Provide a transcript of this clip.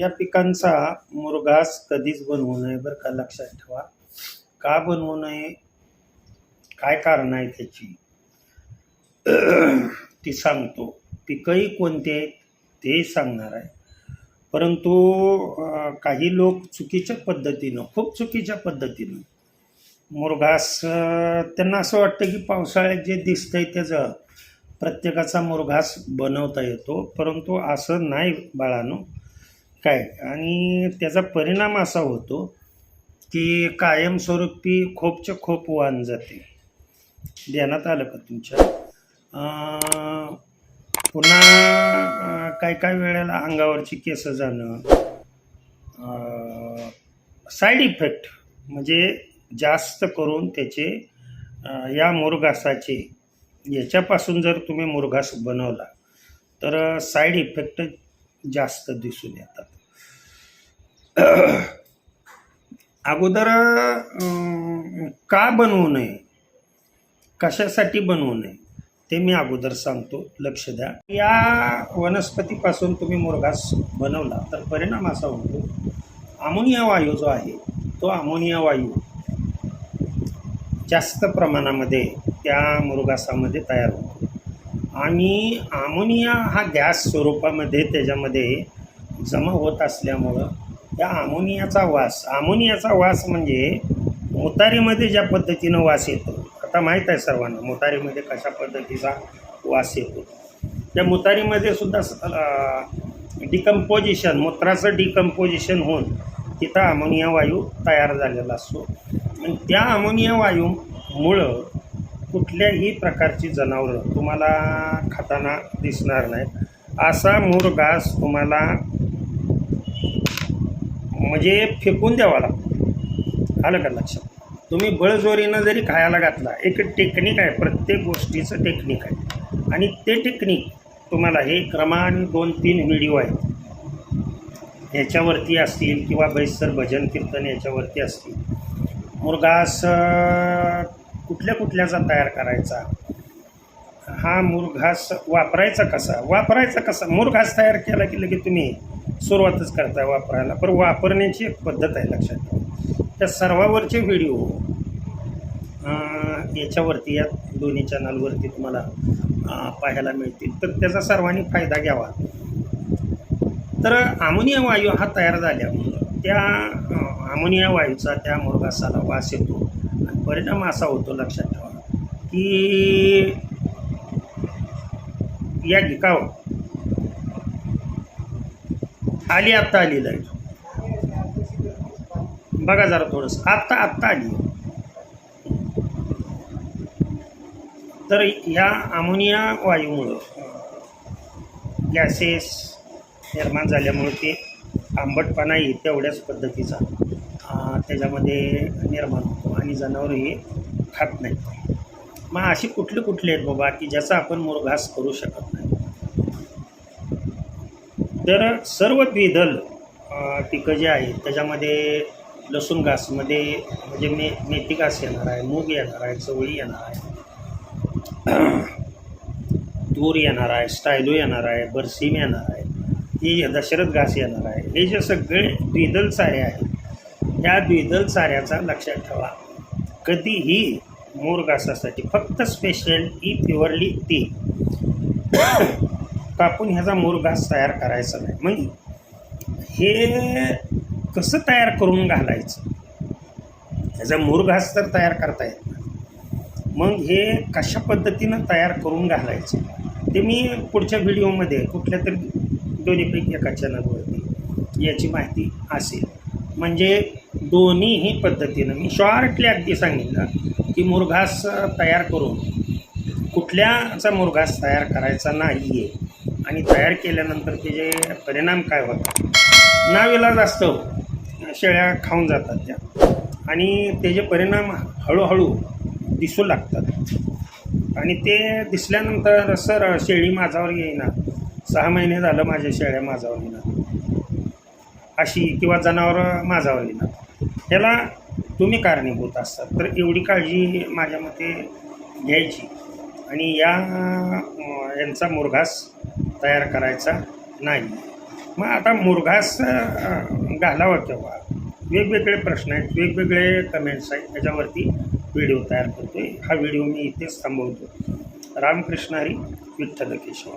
या पिकांचा मुरघास कधीच बनवू नये बरं का, लक्षात ठेवा. का बनवू नये, काय कारण आहे त्याची ती सांगतो. पिकंही कोणते आहेत ते सांगणार आहे. परंतु काही लोक चुकीच्या पद्धतीनं, खूप चुकीच्या पद्धतीनं मुरघास, त्यांना असं वाटतं की पावसाळ्यात जे दिसतंय त्याचं प्रत्येकाचा मुरघास बनवता येतो. परंतु असं नाही बाळांनो, काय. आणि त्याचा परिणाम असा होतो की कायमस्वरूपी खोपच्या खोप वाहून जाते. ध्यानात आलं का तुमच्या? पुन्हा काय काय वेळेला अंगावरची केस जाणं, साईड इफेक्ट म्हणजे जास्त करून त्याचे या मुरघासाचे, याच्यापासून जर तुम्ही मुरघास बनवला तर साईड इफेक्ट जास्त दिसून येतात. अगोदर का बनवू नये, कशासाठी बनवू नये ते मी अगोदर सांगतो, लक्ष द्या. या वनस्पतीपासून तुम्ही मुरघास बनवला तर परिणाम असा होतो, अमोनिया वायू जो आहे तो अमोनिया वायू जास्त प्रमाणामध्ये त्या मुरघासामध्ये तयार होतो. आणि अमोनिया हा गॅस स्वरूपामध्ये त्याच्यामध्ये जमा होत असल्यामुळं या अमोनियाचा वास म्हणजे मोतारीमध्ये ज्या पद्धतीनं वास येतो, आता माहीत आहे सर्वांना मोतारीमध्ये कशा पद्धतीचा वास येतो. त्या मोतारीमध्ये सुद्धा डिकम्पोजिशन, मूत्राचं डिकम्पोजिशन होऊन तिथं अमोनिया वायू तयार झालेला असतो. आणि त्या अमोनिया वायूमुळं कुठल्याही प्रकारची जनावरं तुम्हाला खाताना दिसणार नाहीत. असा मुरघास तुम्हाला म्हणजे फेकून द्यावा लागतो. आलं का लक्षात? तुम्ही बळजोरीनं जरी खायला घातला, एक टेक्निक आहे, प्रत्येक गोष्टीचं टेक्निक आहे. आणि ते टेक्निक तुम्हाला हे क्रमाने 2-3 व्हिडिओ आहेत याच्यावरती असतील, किंवा बैसर भजन कीर्तन याच्यावरती असतील. मुरघास कुठल्याचा तयार करायचा, हा मुरघास वापरायचा कसा. मुरघास तयार केला की लगेच तुम्ही सुरुवातच करताय वापरायला, पण वापरण्याची एक पद्धत आहे, लक्षात ठेवा. त्या सर्वावरचे व्हिडिओ याच्यावरती, या दोन्ही चॅनलवरती तुम्हाला पाहायला मिळतील. तर त्याचा सर्वांनी फायदा घ्यावा. तर अमोनिया वायू हा तयार झाल्यामुळं त्या अमोनिया वायूचा त्या मुरघासाला वास येतो. आणि परिणाम असा होतो, लक्षात ठेवा, की या गिकावर आत्ता आली लाईट बघा जरा थोडंसं, आत्ता आली. तर या अमोनिया वायूमुळं गॅसेस निर्माण झाल्यामुळे ते आंबटपणाही तेवढ्याच पद्धतीचा त्याच्यामध्ये निर्माण होतो आणि जनावरं हे खात नाहीत. मग अशी कुठले आहेत बाबा की ज्याचा आपण मुरघास करू शकत नाही? तर सर्व द्विदल पिकं जे आहेत त्याच्यामध्ये लसूण घासमध्ये म्हणजे मेथी घास येणार आहे, मूग येणार आहे, चवळी येणार आहे, तूर येणार आहे, स्टायलो येणार आहे, बरसीम येणार आहे, ही दशरथ घास येणार आहे. हे जे सगळे द्विदल चारे आहेत, या द्विदल चाऱ्याचा लक्षात ठेवा, कधीही मुरघासासाठी फक्त स्पेशली प्युअरली ती कापून ह्याचा मुरघास तयार करायचा नाही. मग हे कसं तयार करून घालायचं, ह्याचा मुरघास तर तयार करता येत नाही. मग हे कशा पद्धतीनं तयार करून घालायचं ते मी पुढच्या व्हिडिओमध्ये कुठल्या तरी दोन्हीपैकी एका चॅनलवरती याची माहिती असेल. म्हणजे दोन्हीही पद्धतीनं मी शॉर्टली अगदी सांगितलं की मुरघास तयार करून कुठल्याचा मुरघास तयार करायचा नाही आहे. आणि तयार केल्यानंतर त्याचे परिणाम काय होतात, नाविलाज असतो, शेळ्या खाऊन जातात त्या, आणि त्याचे परिणाम हळूहळू दिसू लागतात. आणि ते दिसल्यानंतर सर शेळी माझावर येईना, 6 महिने झालं माझ्या शेळ्या माझावर येईना अशी, किंवा जनावरं माझावर येईना, ह्याला तुम्ही कारणीभूत असतात. तर एवढी काळजी माझ्या मते घ्यायची आणि यांचा मुरघास तयार करायचा नाही. मग आता मुरघास घालावा केव्हा, वेगवेगळे प्रश्न आहेत, वेगवेगळे कमेंट्स आहेत, त्याच्यावरती व्हिडिओ तयार करतो आहे. हा व्हिडिओ मी इथेच थांबवतो. रामकृष्ण हरी, विठ्ठल केशव.